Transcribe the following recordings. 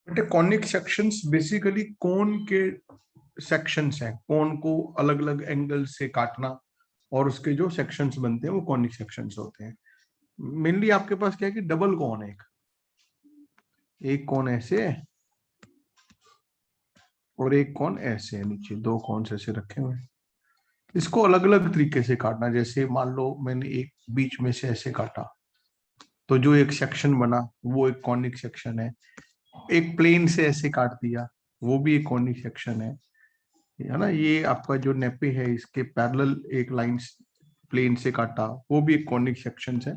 बेटे conic sections basically कोन के sections हैं, कोन को अलग अलग एंगल से काटना और उसके जो सेक्शंस बनते हैं वो कॉनिक सेक्शंस होते हैं। मेनली आपके पास क्या है कि डबल कोन है, एक कोन ऐसे है और एक कोन ऐसे है, नीचे दो कोन ऐसे रखे हुए हैं। इसको अलग अलग तरीके से काटना, जैसे मान लो मैंने एक बीच में से ऐसे काटा तो जो एक सेक्शन बना वो एक कॉनिक सेक्शन है। एक प्लेन से ऐसे काट दिया वो भी एक कॉनिक सेक्शन है ना। ये आपका जो नेपे है इसके पैरेलल एक लाइन प्लेन से काटा वो भी एक कॉनिक सेक्शन है।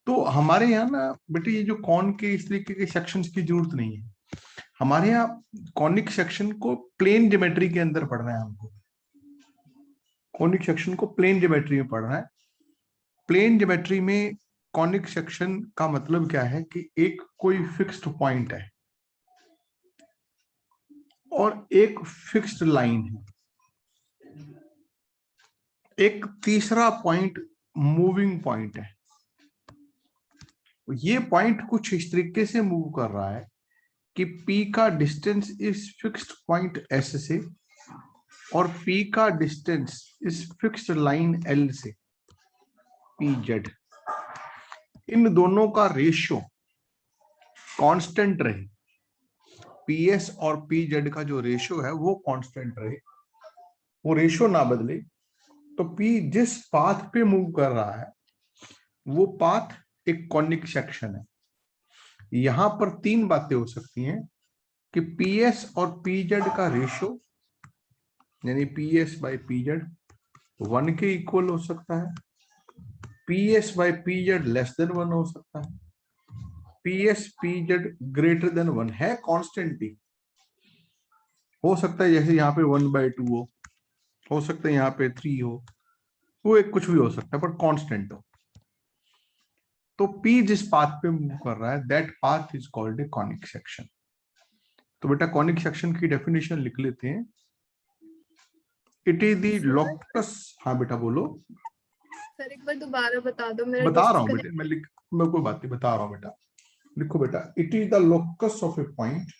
तो हमारे यहाँ ना बेटे ये जो कॉन के इस तरीके के सेक्शंस की जरूरत नहीं है। हमारे यहाँ कॉनिक सेक्शन को प्लेन ज्योमेट्री के अंदर पढ़ना है, हमको कॉनिक सेक्शन को प्लेन ज्योमेट्री में पढ़ना है। प्लेन ज्योमेट्री में कॉनिक सेक्शन का मतलब क्या है कि एक कोई फिक्स्ड पॉइंट है और एक फिक्स्ड लाइन है, एक तीसरा पॉइंट मूविंग पॉइंट है। ये पॉइंट कुछ इस तरीके से मूव कर रहा है कि P का डिस्टेंस इस फिक्स्ड पॉइंट S से और P का डिस्टेंस इस फिक्स्ड लाइन L से PZ, इन दोनों का रेशियो कांस्टेंट रहे। PS और PZ का जो रेशियो है वो कांस्टेंट रहे, वो रेशियो ना बदले। तो P जिस पाथ पे मूव कर रहा है वो पाथ एक कॉनिक सेक्शन है। यहां पर तीन बातें हो सकती हैं कि PS और PZ का रेशियो यानी PS बाई PZ 1 के इक्वल हो सकता है, PS by PZ less than 1 हो सकता है, PS PZ ग्रेटर देन 1 है कॉन्स्टेंटली हो सकता है, जैसे यहाँ पे 1/2 हो सकता है यहाँ पे 3 हो, वो एक कुछ भी हो सकता है पर कांस्टेंट हो। तो P जिस पाथ पे मूव कर रहा है that path is called a conic section. तो बेटा कॉनिक सेक्शन की डेफिनेशन लिख लेते हैं। It is the locus. हाँ बेटा बोलो। सर एक बार दोबारा बता दो, मेरा बता रहा हूँ बेटे, डिस्कनेक्ट। मैं कोई बात नहीं बता रहा हूँ बेटा। लिखो बेटा, it is the locus of A point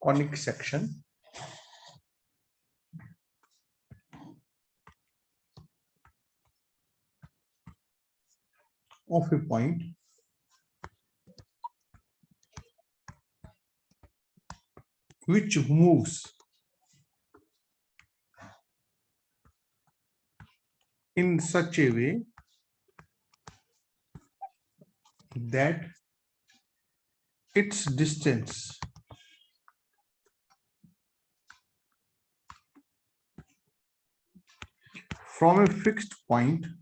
conic section of a point which moves in such a way that its distance from a fixed point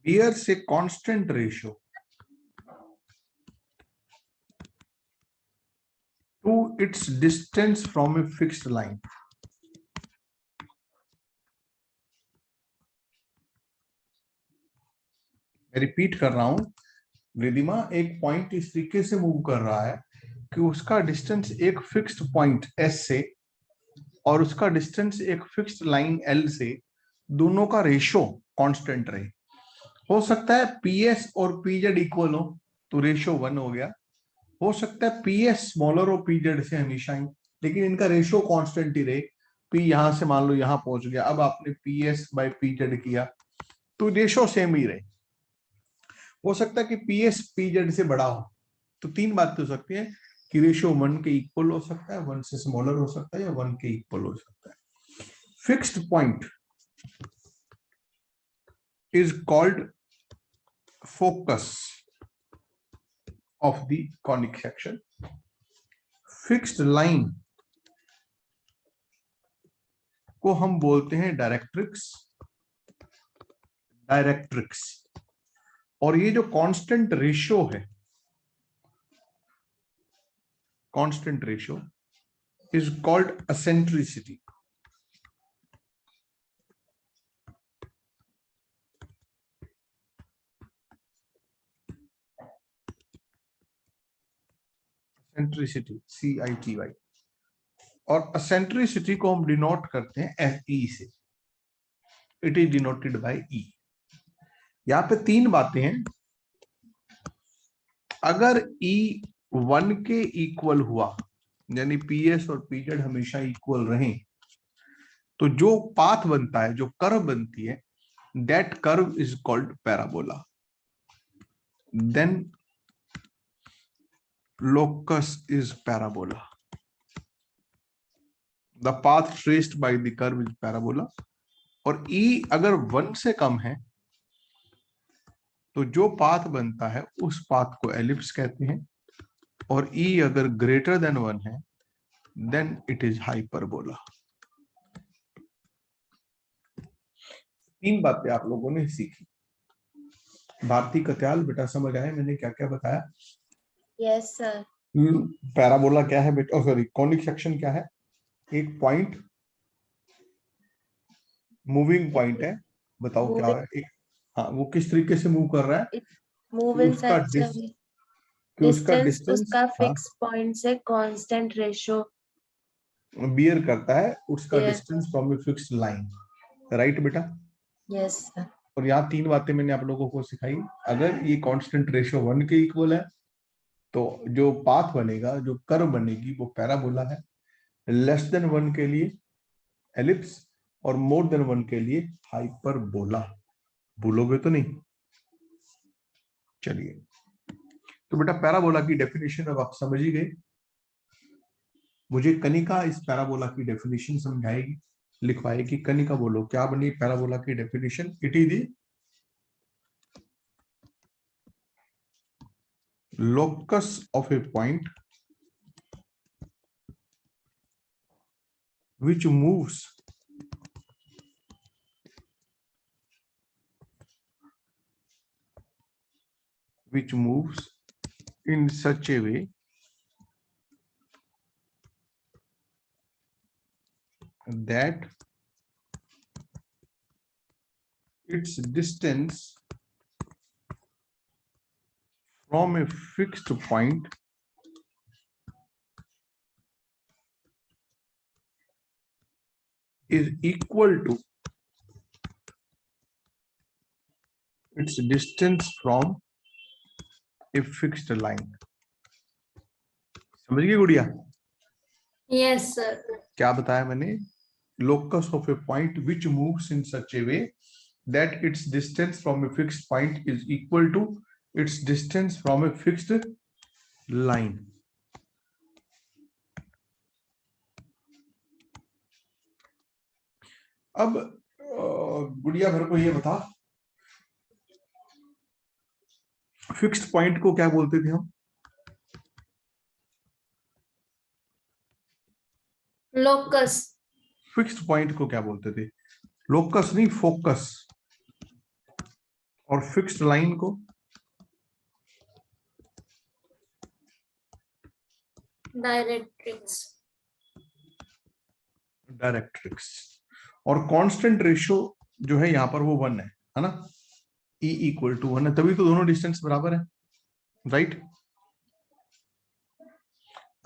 bears a constant ratio to its distance from a fixed line. मैं repeat कर रहा हूं, रिदिमा एक point इस तरीके से move कर रहा है कि उसका डिस्टेंस एक फिक्स्ड पॉइंट S से और उसका डिस्टेंस एक फिक्स्ड लाइन L से, दोनों का रेशियो कांस्टेंट रहे। हो सकता है PS और PZ इक्वल हो तो रेशियो 1 हो गया, हो सकता है PS स्मॉलर हो PZ से हमेशा ही, लेकिन इनका रेशियो कांस्टेंट ही रहे। P यहां से मान लो यहां पहुंच गया, अब आपने PS बाय PZ किया तो रेशियो सेम ही रहे। हो सकता है कि PS PZ से बड़ा हो, तो तीन बातें हो सकती है कि रेशियो 1 के इक्वल हो सकता है, 1 से स्मॉलर हो सकता है या 1 के इक्वल हो सकता है। Fixed point is called focus of the conic section. Fixed line को हम बोलते हैं डायरेक्ट्रिक्स। और ये जो कांस्टेंट रेशियो है, constant ratio is called eccentricity. Eccentricity CITY, और एसेंट्रिसिटी को हम डिनोट करते हैं FE से। It is denoted by E। यहाँ पे तीन बातें हैं अगर ई 1 के इक्वल हुआ, यानी पीएस और पीजेड हमेशा इक्वल रहे, तो जो पाथ बनता है, जो कर्व बनती है, that curve is called parabola. Then locus is parabola. The path traced by the curve is parabola. और ई अगर 1 से कम है तो जो पाथ बनता है उस पाथ को एलिप्स कहते हैं, और ई अगर ग्रेटर देन 1 है देन इट इज हाइपरबोला. 3 बातें आप लोगों ने सीखी. भारती कत्याल, बेटा समझ आए मैंने क्या क्या बताया? Yes sir. पैराबोला क्या है बेटा? सॉरी, कॉनिक सेक्शन क्या है? एक पॉइंट, मूविंग पॉइंट है. बताओ क्या है? एक, हाँ, वो किस तरीके से मूव कर रहा है? मूव कि इन उसका सच अ वे, कि उसका डिस्टेंस डिस्टेंस, उसका हाँ, फिक्स पॉइंट से कांस्टेंट रेशियो बियर करता है उसका Yes. Distance from a fixed line. Right बेटा? Yes sir. और यहाँ 3 बातें मैंने आप लोगों को सिखाई. अगर ये कांस्टेंट रेशियो 1 के इक्वल है तो जो पाथ बनेगा, जो कर्व बनेगी, वो पैराबोला है. लेस देन 1 के लिए एलिप्स, और मोर देन 1 के लिए हाइपरबोला. भूलोगे तो नहीं? चलिए, तो बेटा पैराबोला की डेफिनेशन अब आप समझ ही गए. मुझे कनिका इस पैराबोला की डेफिनेशन समझाएगी, लिखवाएगी. कनिका बोलो क्या बनी पैराबोला की definition? It is the locus of a point which moves in such a way that its distance from a fixed point is equal to its distance from a fixed line. समझ गई गुड़िया? Yes sir. क्या बताया मैंने? Locus of a point which moves in such a way that its distance from a fixed point is equal to its distance from a fixed line. अब गुड़िया भर को ये बता, फिक्स्ड पॉइंट को क्या बोलते थे हम? लोकस. फिक्स्ड पॉइंट को क्या बोलते थे? लोकस नहीं, फोकस. और फिक्स्ड लाइन को डायरेक्ट्रिक्स. डायरेक्ट्रिक्स. और कांस्टेंट रेशियो जो है यहाँ पर वो 1 है ना? E इक्वल टू 1 है, तभी तो दोनों डिस्टेंस बराबर है. राइट?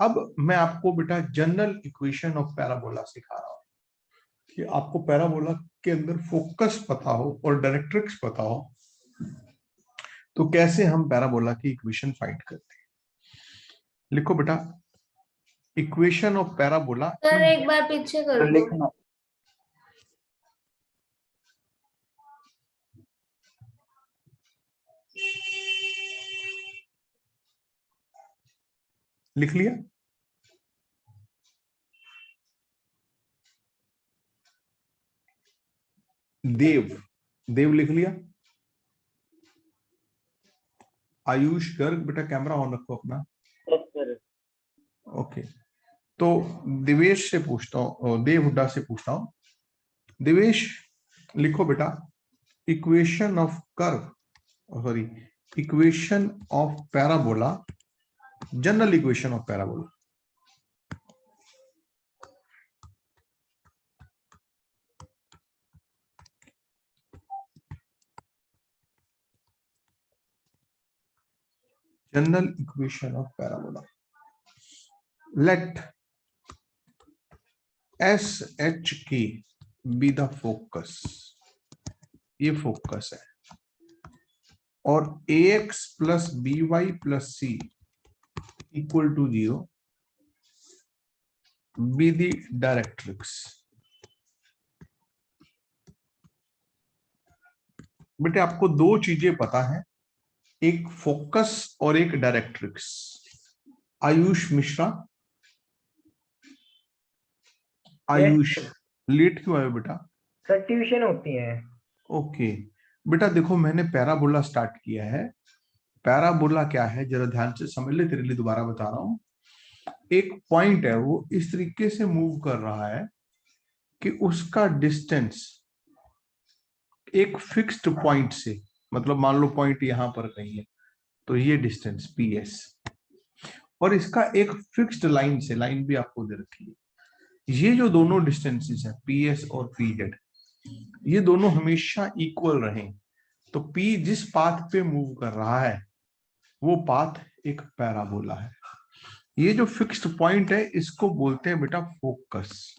अब मैं आपको बेटा जनरल इक्वेशन ऑफ पैराबोला सिखा रहा हूं कि आपको पैराबोला के अंदर फोकस पता हो और डायरेक्ट्रिक्स पता हो तो कैसे हम पैराबोला की इक्वेशन फाइंड करते हैं. लिखो बेटा, इक्वेशन ऑफ पैराबोला. सर एक बार पीछे कर दो. लिख लिया? देव लिख लिया? आयुष गर्ग, बेटा कैमरा ऑन रखो अपना. ओके, तो दिवेश से पूछता हूँ, देव हुड्डा से पूछता हूँ. दिवेश लिखो बेटा, equation of curve, sorry, equation of parabola, general equation of parabola. General equation of parabola. Let SHK be the focus. ये फोकस है. और ax plus by plus c equal to 0 be the directrix. बेटे आपको दो चीजें पता है, एक फोकस और एक डायरेक्ट्रिक्स। आयुष मिश्रा, आयुष लेट क्यों आए बेटा? सर ट्यूशन होती है। ओके बेटा देखो, मैंने पैराबोला स्टार्ट किया है। पैराबोला क्या है जरा ध्यान से समझ ले, तेरे लिए दोबारा बता रहा हूं। एक पॉइंट है, वो इस तरीके से मूव कर रहा है कि उसका डिस्टेंस एक फिक्स्ड पॉइंट से, मतलब मान लो पॉइंट यहां पर कहीं है, तो ये डिस्टेंस PS, और इसका एक फिक्स्ड लाइन से, लाइन भी आपको दे रखी है, ये जो दोनों डिस्टेंसेस है PS और PZ, ये दोनों हमेशा इक्वल रहें, तो P जिस पाथ पे मूव कर रहा है वो पाथ एक पैराबोला है। ये जो फिक्स्ड पॉइंट है इसको बोलते हैं बेटा फोकस,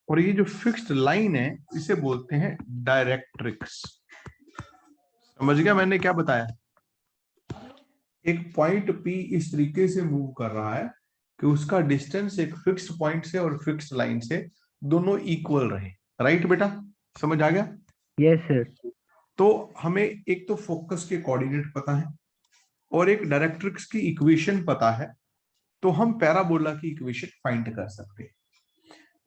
और ये जो फिक्स्ड लाइन है इसे बोलते हैं डायरेक्ट्रिक्स। समझ गया मैंने क्या बताया? एक पॉइंट P इस तरीके से मूव कर रहा है कि उसका डिस्टेंस एक फिक्स्ड पॉइंट से और फिक्स्ड लाइन से दोनों इक्वल रहे। राइट बेटा, समझ आ गया? Yes sir. तो हमें एक तो फोकस के कोऑर्डिनेट पता है और एक डायरेक्ट्रिक्स की इक्वेशन पता है, तो हम पैराबोला की इक्वेशन फाइंड कर सकते हैं।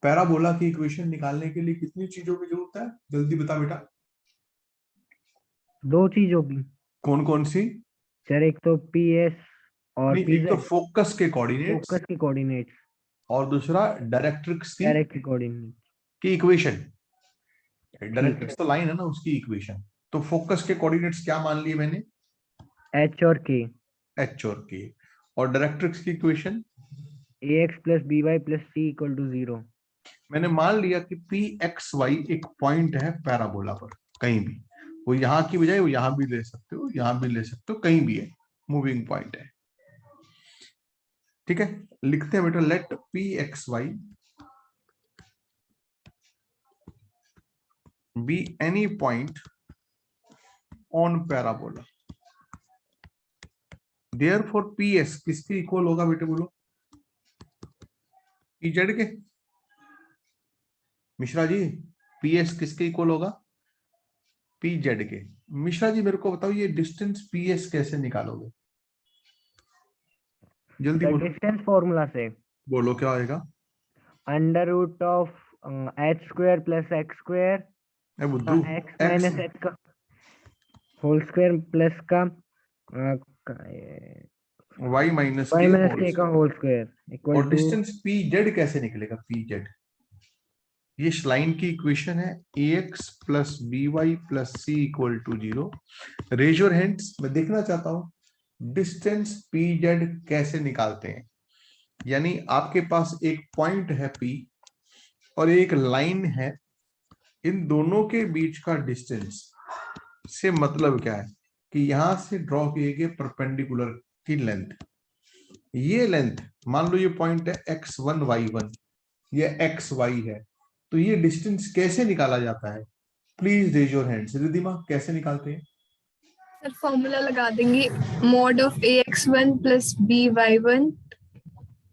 पैराबोला की इक्वेशन निकालने के लिए कितनी चीजों की जरूरत है, जल्दी बता बेटा। दो चीजों की। कौन कौन सी? सर एक तो PS और नहीं, एक तो PZ, फोकस के कोऑर्डिनेट्स फोकस के कोऑर्डिनेट्स, और दूसरा डायरेक्ट्रिक्स डायरेक्ट के कोऑर्डिनेट। की इक्वेशन। ठीक डायरेक्ट्रिक्स है। तो लाइन है ना, उसकी इक्वेशन। तो फोकस के कोऑर्डिनेट्स क्या मान लिए मैंने? H और K। H और K। और डायरेक्ट्रिक्स की equation AX plus BY plus C equal to 0। मैंने मान लिया कि PXY एक पॉइंट है पैराबोला पर, कहीं भी, वो यहां की बजाय वो यहां भी ले सकते हो, यहां भी ले सकते हो, कहीं भी है, मूविंग पॉइंट है। ठीक है, लिखते हैं बेटा, let PXY be any point on parabola, therefore PS किसके इक्वल होगा बेटे, बोलो? PZ के। मिश्रा जी, PS किसके इक्वल होगा? PZ के। मिश्रा जी मेरे को बताओ, ये डिस्टेंस PS कैसे निकालोगे? जल्दी बोलो। डिस्टेंस फॉर्मूला से बोलो क्या आएगा? Under root of H square plus X square ए बुद्धू, X माइनस H का होल स्क्वायर प्लस का Y माइनस Y के माइनस होल K का स्क्वायर। होल स्क्वायर इक्वल और टू। डिस्टेंस PZ कैसे निकलेगा? PZ ये लाइन की इक्वेशन है, AX plus BY plus C equal to 0। Raise your hands, मैं देखना चाहता हूं डिस्टेंस PZ कैसे निकालते हैं। यानी आपके पास एक पॉइंट है P और एक लाइन है, इन दोनों के बीच का डिस्टेंस से मतलब क्या है कि यहां से ड्रॉ किए गए परपेंडिकुलर की लेंथ, ये लेंथ मान लो ये पॉइंट है x1 y1, ये xy है, तो ये डिस्टेंस कैसे निकाला जाता है? Please raise your hands. Riddhima कैसे निकालते हैं? सर फॉर्मूला लगा देंगे, mod of AX1 plus BY1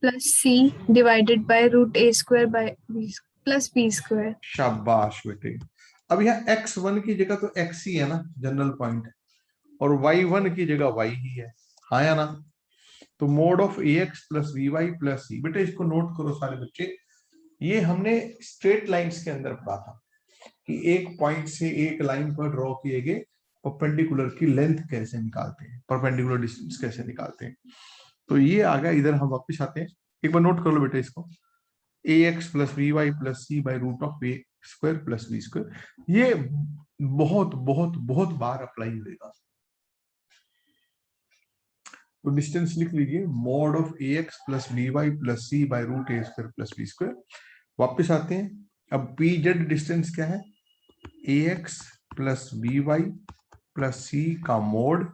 plus C divided by root A square by plus B square. शाबाश बेटे। अब यहाँ x1 की जगह तो x ही है ना, जनरल पॉइंट, और y1 की जगह y ही है, हाँ या ना? तो mode of AX plus BY plus C, बेटे इसको नोट करो सारे बच्चे, ये हमने स्ट्रेट लाइंस के अंदर पढ़ा था कि एक पॉइंट से एक लाइन पर ड्रॉ किए गए परपेंडिकुलर की लेंथ कैसे निकालते हैं, परपेंडिकुलर डिस्टेंस कैसे निकालते हैं। तो ये आ गया, इधर हम वापस आते हैं, एक बार नोट कर लो बेटे इसको, AX plus BY plus C by root of A square plus B square. ये बहुत बहुत बहुत बार अप्लाई होगा। तो डिस्टेंस लिख लीजिए, mod of AX plus BY plus C by root A square plus B square. वापिस आते हैं, अब PZ डिस्टेंस क्या है? AX plus BY plus C का mod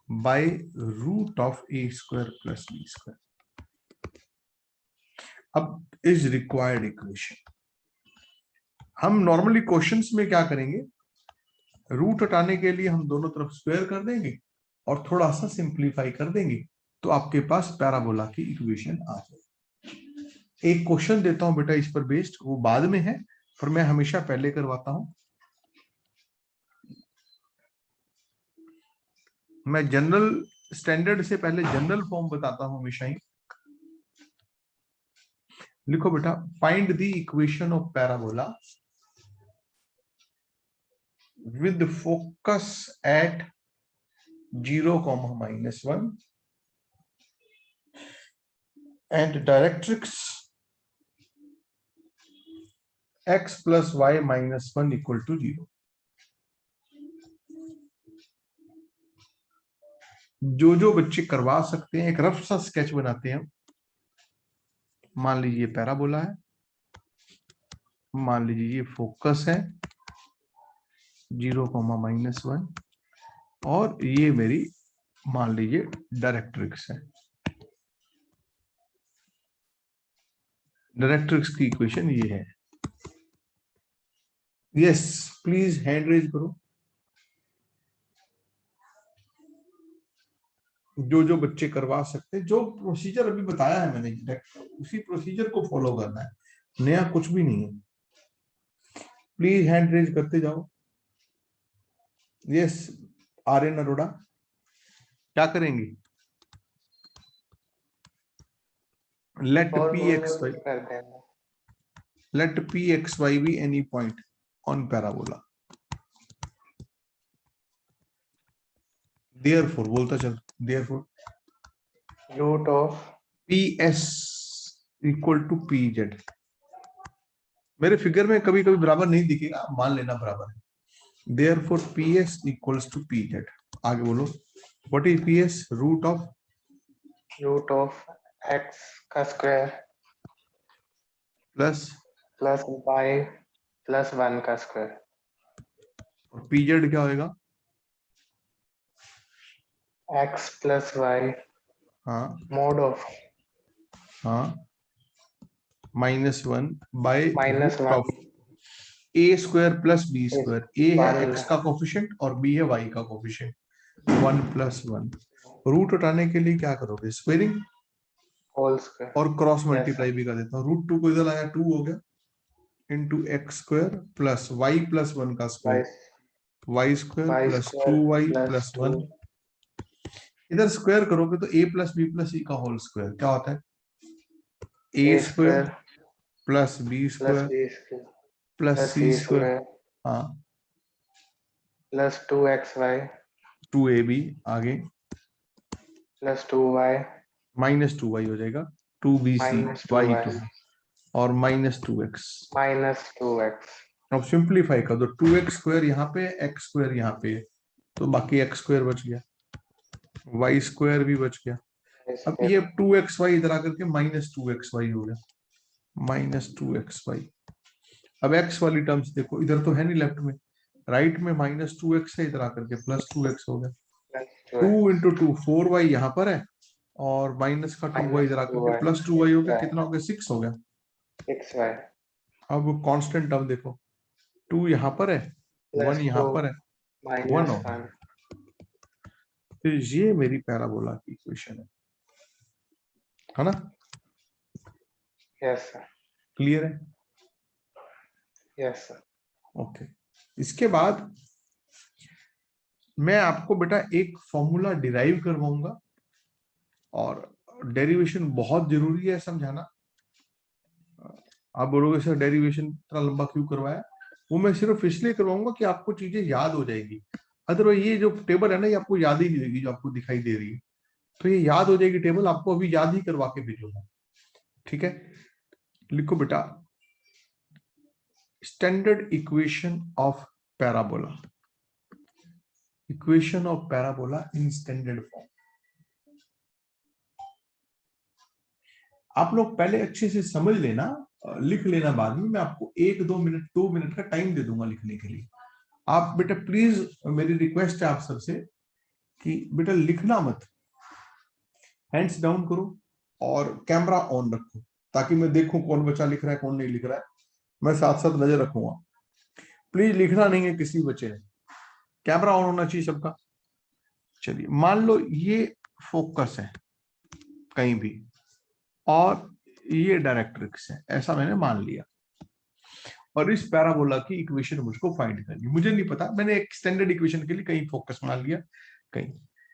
by root of A square plus B square. अब इज रिक्वायर्ड इक्वेशन। हम normally questions में क्या करेंगे, रूट हटाने के लिए हम दोनों तरफ स्क्वायर कर देंगे और थोड़ा सा सिंप्लीफाई कर देंगे, तो आपके पास पैराबोला की इक्वेशन आ जाएगी। एक क्वेश्चन देता हूं बेटा इस पर बेस्ड, वो बाद में है पर मैं हमेशा पहले करवाता हूं। मैं जनरल स्टैंडर्ड से पहले जनरल फॉर्म बताता हूं हमेशा ही। लिखो बेटा, find the equation of parabola with focus at 0, -1 and directrix x plus y minus 1 equal to 0। जो बच्चे करवा सकते हैं एक रफ सा स्केच बनाते हैं। मान लीजिए पैराबोला है, मान लीजिए ये फोकस है 0, -1 और ये मेरी मान लीजिए डायरेक्ट्रिक्स है। डायरेक्ट्रिक्स की इक्वेशन ये है। यस, प्लीज हैंड रेज करो जो बच्चे करवा सकते हैं। जो प्रोसीजर अभी बताया है मैंने उसी प्रोसीजर को फॉलो करना है, नया कुछ भी नहीं है। प्लीज हैंड रेज करते जाओ। यस, आर्यन अरोड़ा क्या करेंगे? Let P X Y be any point on parabola. Therefore बोलता चल, therefore root of PS equal to PZ। मेरे फिगर में कभी कभी बराबर नहीं दिखेगा, मान लेना बराबर है। Therefore PS equals to PZ। आगे बोलो, what is PS? root of x का स्क्वायर plus y plus 1 का स्क्वायर। और PZ क्या होएगा? x plus y हाँ mod of -1 by -1 of a square plus b square। a है 1 x का कोफिशिएंट और b है y का कोफिशिएंट। 1 + 1। रूट उठाने के लिए क्या करोगे? स्क्वेयरिंग होल स्क्वायर और क्रॉस मल्टीप्लाई भी कर देता हूँ। √2 को इधर लाया 2 हो गया into x square plus y + 1 का square y square plus 2y + 1। इधर स्क्वायर करोगे तो a + b + c का होल स्क्वायर क्या होता है? a square plus b square plus c square हाँ प्लस 2xy 2ab आगे प्लस 2y -2y हो जाएगा 2bc y2 और -2x। अब सिंप्लीफाई कर दो, 2x स्क्वायर यहाँ पे x स्क्वायर यहाँ पे तो बाकी x स्क्वायर बच गया, y स्क्वायर भी बच गया। अब ये 2xy इधर आकर के -2xy हो गया, -2xy। अब x वाली टर्म्स देखो, इधर तो है नहीं लेफ्ट में, राइट में -2x है, इधर आकर के +2x हो गया। 2 × 2 4y यहाँ पर है और माइनस का 2y इधर आकर के +2y हो गया। कितना हो गया? 6 हो गया। 6y। अब कांस्टेंट टर्म देखो, 2 यहाँ पर है, 1 यहाँ पर है, 1 हो गया। तो ये मेरी पैराबोला की इक्वेशन है ना? Yes sir. क्लियर है? Yes sir. ओके, इसके बाद मैं आपको बेटा एक फॉर्मूला डिराइव करवाऊंगा और डेरिवेशन बहुत जरूरी है समझाना। आप बोलोगे सर डेरिवेशन इतना लंबा क्यों करवाया? वो मैं सिर्फ इसलिए करवाऊंगा कि आपको चीजें याद हो जाएगी। अदरवाइज ये जो टेबल है ना, ये आपको याद ही नहीं रहेगी जो आपको दिखाई दे रही है। तो ये याद हो जाएगी टेबल, आपको अभी याद ही करवा के भेजूंगा। ठीक है, लिखो बेटा, standard equation of parabola, equation of parabola in standard form. आप लोग पहले अच्छे से समझ लेना, लिख लेना, बाद में मैं आपको 2 मिनट का टाइम दे दूंगा लिखने के लिए। आप बेटा प्लीज, मेरी रिक्वेस्ट है आप सबसे कि बेटा लिखना मत, हैंड्स डाउन करो और कैमरा ऑन रखो ताकि मैं देखूं कौन बच्चा लिख रहा है कौन नहीं लिख रहा है। मैं साथ साथ नजर रखूंगा। प्लीज लिखना नहीं है किसी बच्चे ने, कैमरा ऑन होना चाहिए सबका। चलिए मान लो ये फोकस है कहीं भी और ये डायरेक्ट्रिक्स है, ऐसा मैंने मान लिया, और इस पैराबोला की इक्वेशन मुझको फाइंड करनी। मुझे नहीं पता, मैंने एक स्टैंडर्ड इक्वेशन के लिए कहीं फोकस मान लिया, कहीं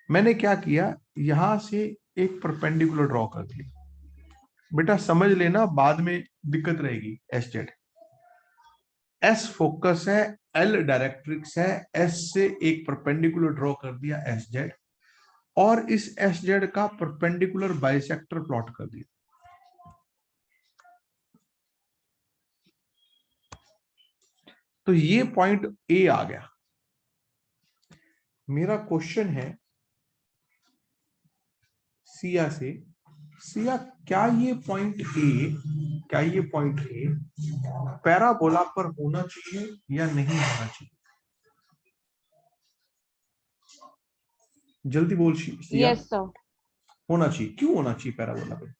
मैंने क्या किया, यहां से एक परपेंडिकुलर ड्रॉ कर दिया। बेटा समझ लेना, बाद में दिक्कत रहेगी। एस जेड, एस फोकस है, एल डायरेक्ट्रिक्स है, एस से एक परपेंडिकुलर ड्रॉ कर दिया एस जेड, और इस एस जेड का परपेंडिकुलर बाइसेक्टर प्लॉट कर दिया। तो ये पॉइंट ए आ गया। मेरा क्वेश्चन है सिया से, सिया क्या ये पॉइंट ए पैराबोला पर होना चाहिए या नहीं होना चाहिए? जल्दी बोल सिया। Yes sir. होना चाहिए। क्यों होना चाहिए पैराबोला पे?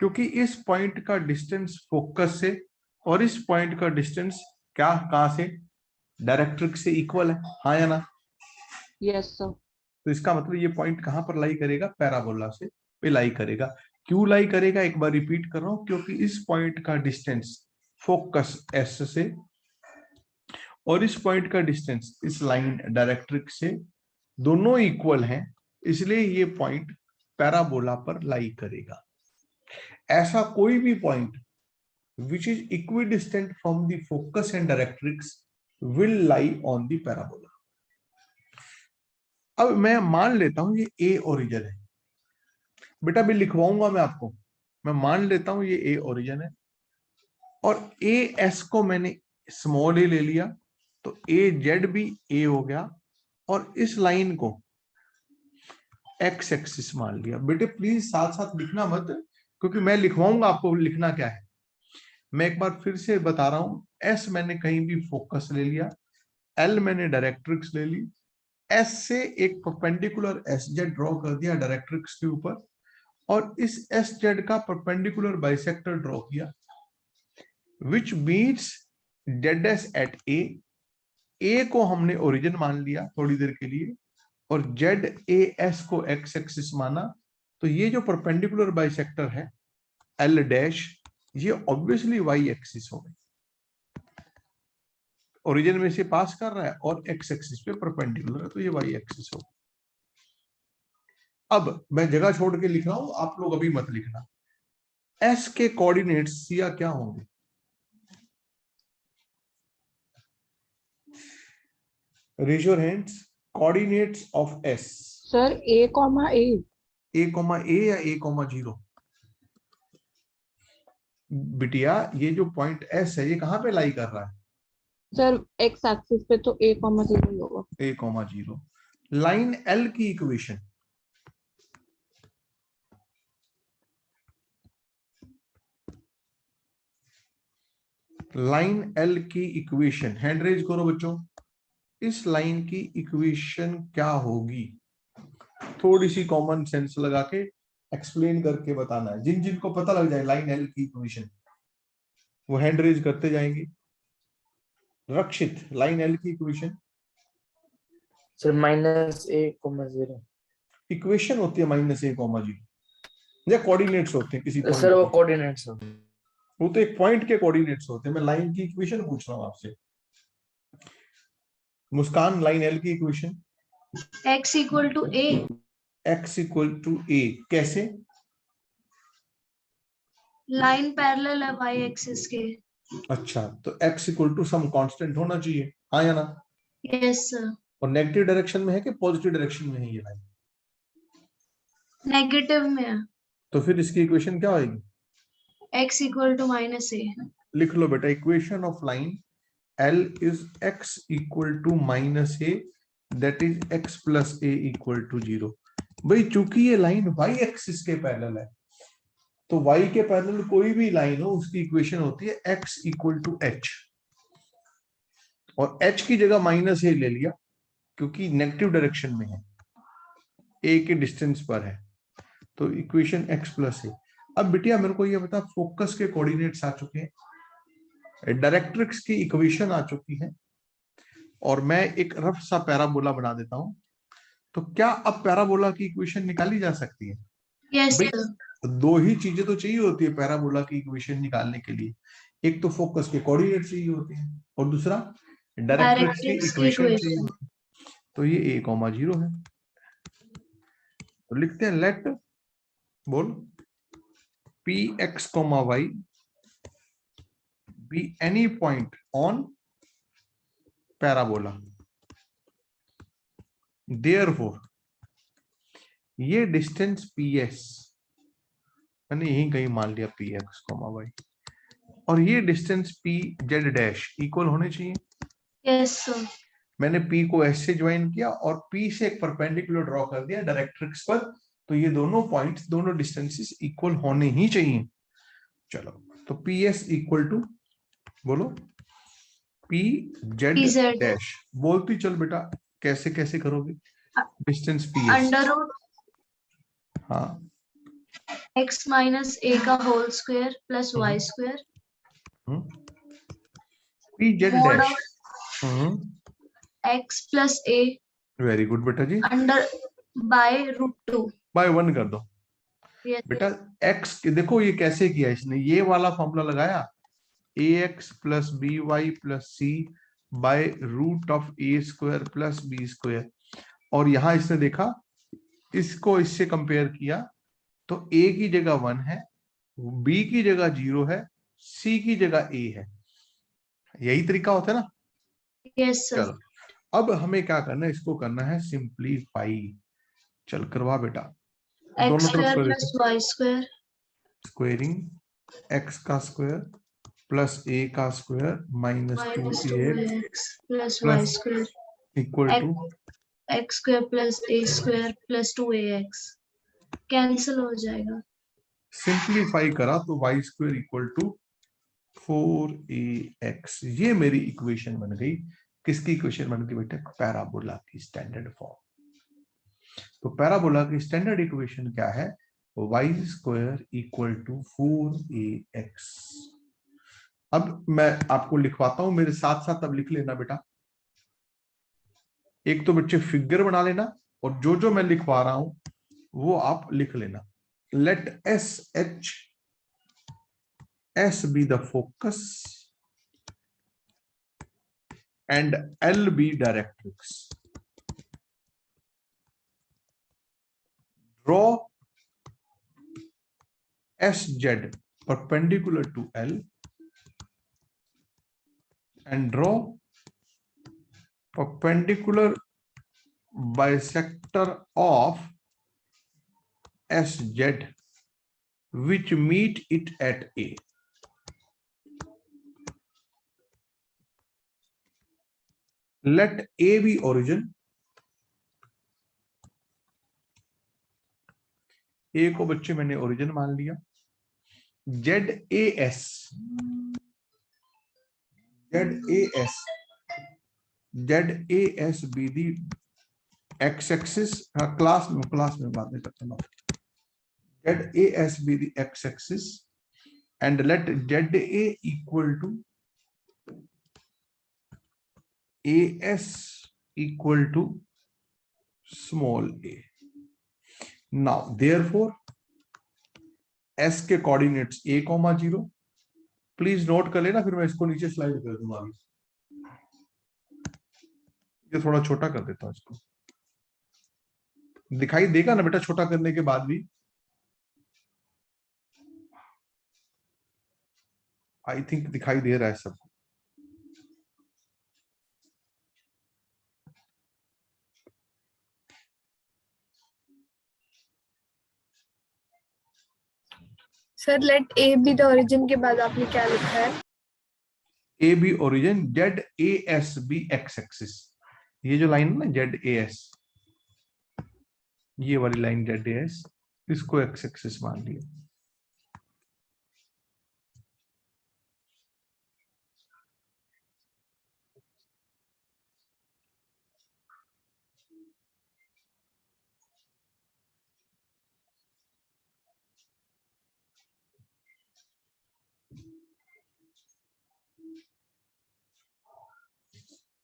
क्योंकि इस पॉइंट का डिस्टेंस फोकस से और इस पॉइंट का डिस्टेंस क्या, कहां से, डायरेक्ट्रिक्स से इक्वल है, हाँ या ना? Yes sir. तो इसका मतलब ये पॉइंट कहां पर लाई करेगा, पैराबोला से पे लाई करेगा। क्यों लाई करेगा, एक बार रिपीट कर रहा हूं, क्योंकि इस पॉइंट का डिस्टेंस फोकस एस से और इस पॉइंट का डिस्टेंस इस लाइन डायरेक्ट्रिक्स से दोनों इक्वल हैं, इसलिए ये पॉइंट पैराबोला पर लाई करेगा। ऐसा कोई भी point which is equidistant from the focus and directrix will lie on the parabola. अब मैं मान लेता हूं ये ए ओरिजिन है, बेटा भी लिखवाऊंगा मैं आपको। मैं मान लेता हूं ये ए ओरिजिन है और ए एस को मैंने स्मॉल ए ले लिया, तो ए जेड भी ए हो गया, और इस लाइन को एक्स एक्सिस मान लिया। बेटे प्लीज साथ साथ लिखना मत, क्योंकि मैं लिखवाऊंगा आपको लिखना क्या है। मैं एक बार फिर से बता रहा हूं, एस मैंने कहीं भी फोकस ले लिया, एल मैंने डायरेक्ट्रिक्स ले ली, एस से एक परपेंडिकुलर एस जेड ड्रॉ कर दिया डायरेक्ट्रिक्स के ऊपर, और इस एस जेड का परपेंडिकुलर बाइसेक्टर ड्रॉ किया, which means Z S at A को हमने ओरिजिन मान लिया थोड़ी देर के लिए, और जेड ए एस को एक्स एक्सिस माना। तो ये जो परपेंडिकुलर बाइसेक्टर है एल डैश, ये ऑब्वियसली वाई एक्सिस हो गई, ओरिजिन में से पास कर रहा है और एक्स एक्सिस पे परपेंडिकुलर है, तो ये वाई एक्सिस हो। अब मैं जगह छोड़ के लिख रहा हूं, आप लोग अभी मत लिखना। एस के कोऑर्डिनेट्स सिया क्या होंगे? Raise your hands. Coordinates of S. Sir A comma A या ए कॉमा 0? बिटिया ये जो पॉइंट एस है ये कहां पे लाई कर रहा है? सर एक्स एक्सिस पे तो ए कॉमा 0 ही होगा। ए कॉमा 0। लाइन एल की इक्वेशन, लाइन एल की इक्वेशन हैंड रेज करो बच्चों। इस लाइन की इक्वेशन क्या होगी? थोड़ी सी कॉमन सेंस लगा के एक्सप्लेन करके बताना है। जिन जिनको पता लग जाए लाइन एल की इक्वेशन, वो हैंड रेज करते जाएंगे। रक्षित, लाइन एल की इक्वेशन? सर -a,0 इक्वेशन होती है -a,0 या कोऑर्डिनेट्स होते हैं किसी सर, वो कोऑर्डिनेट्स। वो तो एक पॉइंट के कोऑर्डिनेट्स होते हैं। मैं लाइन की इक्वेशन पूछ रहा हूं आपसे। मुस्कान, लाइन एल की equation? x equal to a, x equal to a। कैसे? लाइन पैरेलल है y एक्सिस के। अच्छा, तो x equal to some constant होना चाहिए, हाँ या ना? Yes sir. और नेगेटिव डायरेक्शन में है कि पॉजिटिव डायरेक्शन में है ये लाइन? नेगेटिव में है। तो फिर इसकी इक्वेशन क्या होगी? x equal to -a। लिख लो बेटा, equation of line L is x equal to -a, that is x plus a equal to 0। भाई चूंकि ये लाइन y एक्सिस के पैरेलल है, तो y के पैरेलल कोई भी लाइन हो उसकी इक्वेशन होती है x equal to h, और h की जगह -a ले लिया क्योंकि नेगेटिव डायरेक्शन में है, a के डिस्टेंस पर है, तो इक्वेशन x प्लस a। अब बिटिया मेरे को ये बता, फोकस के कोऑर्डिनेट्स आ चुके हैं, डायरेक्ट्रिक्स की इक्वेशन आ चुकी है, और मैं एक रफ सा पैराबोला बना देता हूं, तो क्या अब पैराबोला की इक्वेशन निकाली जा सकती है? यस भाई सर। दो ही चीजें तो चाहिए होती है पैराबोला की इक्वेशन निकालने के लिए, एक तो फोकस के कोऑर्डिनेट चाहिए होते हैं और दूसरा डायरेक्ट्रिक्स की डायरेक्ट्रिक्स की इक्वेशन चाहिए इक्वेशन। होती है। तो ये a,0 है, तो लिखते हैं लेट, बोल, px, y be any point on parabola, therefore ये डिस्टेंस ps मैंने यहीं कहीं मान लिया px, y, और ये डिस्टेंस pz डैश इक्वल होने चाहिए। Yes sir. मैंने p को s से ज्वाइन किया और p से एक परपेंडिकुलर ड्रॉ कर दिया डायरेक्ट्रिक्स पर, तो ये दोनों पॉइंट्स, दोनों डिस्टेंसेस इक्वल होने ही चाहिए। चलो, तो ps इक्वल टू, बोलो, pz pz डैश, बोलती चल बेटा, कैसे कैसे करोगे? डिस्टेंस ps, अंडर रूट हाँ, x माइनस a का whole square plus y square pz mod dash, of x plus a very good बेटा जी, अंडर बाय रूट 2। बाय 1 कर दो यस बेटा। x देखो ये कैसे किया इसने, ये वाला फॉर्मूला लगाया, ax plus B Y plus C by root of A square plus B square, और यहां इसने देखा, इसको इससे कंपेयर किया, तो a की जगह 1 है, b की जगह 0 है, c की जगह a है। यही तरीका होता है ना? Yes sir. चलो, अब हमें क्या करना है, इसको करना है सिंप्लीफाई। चल करवा बेटा, x दोनों तरफ square plus y square squaring, x का स्क्वायर प्लस a का square minus minus 2ax 2x plus y plus square equal to, x square plus a square plus 2ax cancel हो जाएगा। सिंप्लीफाई करा तो y square equal to 4ax, ये मेरी equation बन गई। किसकी इक्वेशन बन गई बेटा? पैराबोला की स्टैंडर्ड फॉर्म। तो पैराबोला की स्टैंडर्ड इक्वेशन क्या है? y square equal to 4ax। अब मैं आपको लिखवाता हूं, मेरे साथ साथ अब लिख लेना बेटा। एक तो बच्चे फिगर बना लेना, और जो जो मैं लिखवा रहा हूं वो आप लिख लेना। Let S be the focus and L be directrix. Draw SZ perpendicular to L and draw perpendicular bisector of SZ which meet it at A. Let A be origin. A को बच्चे मैंने ओरिजिन मान लिया। ZAS be the x-axis, class में बात नहीं करता ना। ZAS be the x-axis and let ZA equal to AS equal to small a. Now therefore S के कोऑर्डिनेट्स a,0, प्लीज नोट कर लेना, फिर मैं इसको नीचे स्लाइड कर दूंगा। ये थोड़ा छोटा कर देता हूं, इसको दिखाई देगा ना बेटा छोटा करने के बाद भी? आई थिंक दिखाई दे रहा है सबको। Sir let A be the origin के बाद आपने क्या लिखा है? A be origin, ZAS be X axis. ये जो लाइन है ना ZAS, ये वाली लाइन ZAS, इसको एक्स एक्सिस मान लिया।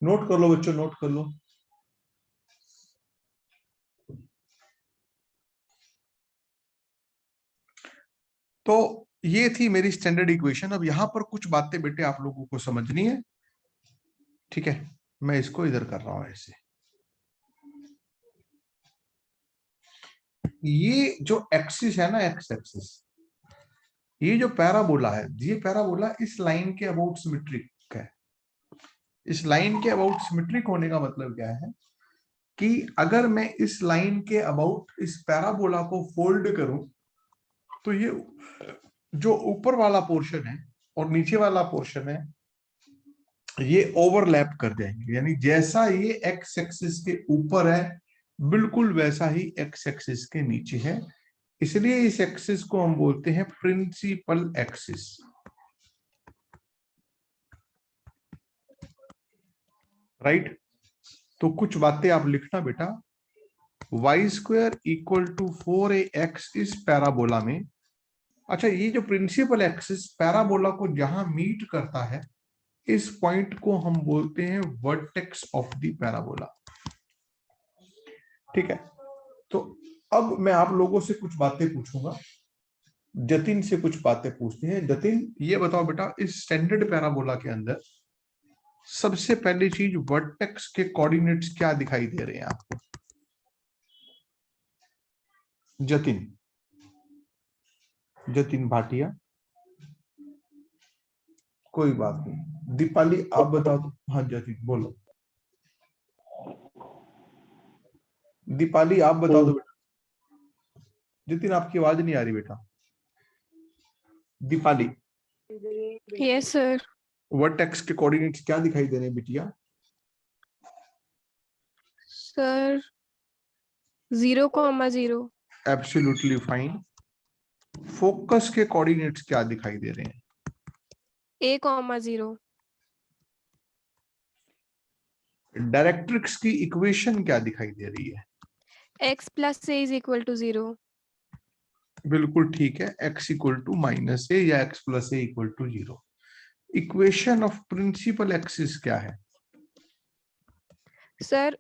नोट कर लो बच्चों, नोट कर लो। तो ये थी मेरी स्टैंडर्ड इक्वेशन। अब यहां पर कुछ बातें बेटे आप लोगों को समझनी है, ठीक है। मैं इसको इधर कर रहा हूं ऐसे। ये जो एक्सिस है ना, एक्स एक्सिस, ये जो पैराबोला है, ये पैराबोला इस लाइन के अबाउट सिमेट्रिक है। इस लाइन के अबाउट सिमेट्रिक होने का मतलब क्या है कि अगर मैं इस लाइन के अबाउट इस पैराबोला को फोल्ड करूं तो ये जो ऊपर वाला पोर्शन है और नीचे वाला पोर्शन है ये ओवरलैप कर जाएंगे, यानी जैसा ये एक्स एक्सिस के ऊपर है बिल्कुल वैसा ही एक्स एक्सिस के नीचे है। इसलिए इस एक्सिस को हम बोलते हैं प्रिंसिपल एक्सिस। राइट। तो कुछ बातें आप लिखना बेटा। Y square equal to 4ax इस पैराबोला में, अच्छा ये जो प्रिंसिपल एक्सिस पैराबोला को जहां मीट करता है इस पॉइंट को हम बोलते हैं वर्टेक्स ऑफ द पैराबोला। ठीक है। तो अब मैं आप लोगों से कुछ बातें पूछूंगा, जतिन से कुछ बातें पूछते हैं। जतिन ये बताओ बेटा, इस स्टैंडर्ड पैराबोला के अंदर सबसे पहली चीज वर्टेक्स के कोऑर्डिनेट्स क्या दिखाई दे रहे हैं आपको? जतिन, जतिन भाटिया, कोई बात नहीं। दीपाली आप बता दो। हाँ जतिन बोलो। दीपाली आप बता दो बेटा। जतिन आपकी आवाज नहीं आ रही बेटा। Deepali, yes sir. वर्टेक्स के कोऑर्डिनेट्स क्या दिखाई दे रहे हैं बिटिया? सर 0,0। Absolutely fine. फोकस के कोऑर्डिनेट्स क्या दिखाई दे रहे हैं? 1,0। डायरेक्ट्रिक्स की इक्वेशन क्या दिखाई दे रही है? x plus a is equal to 0। बिल्कुल ठीक है, x equal to minus A या x plus A equal to 0। Equation of principal axis क्या है? Sir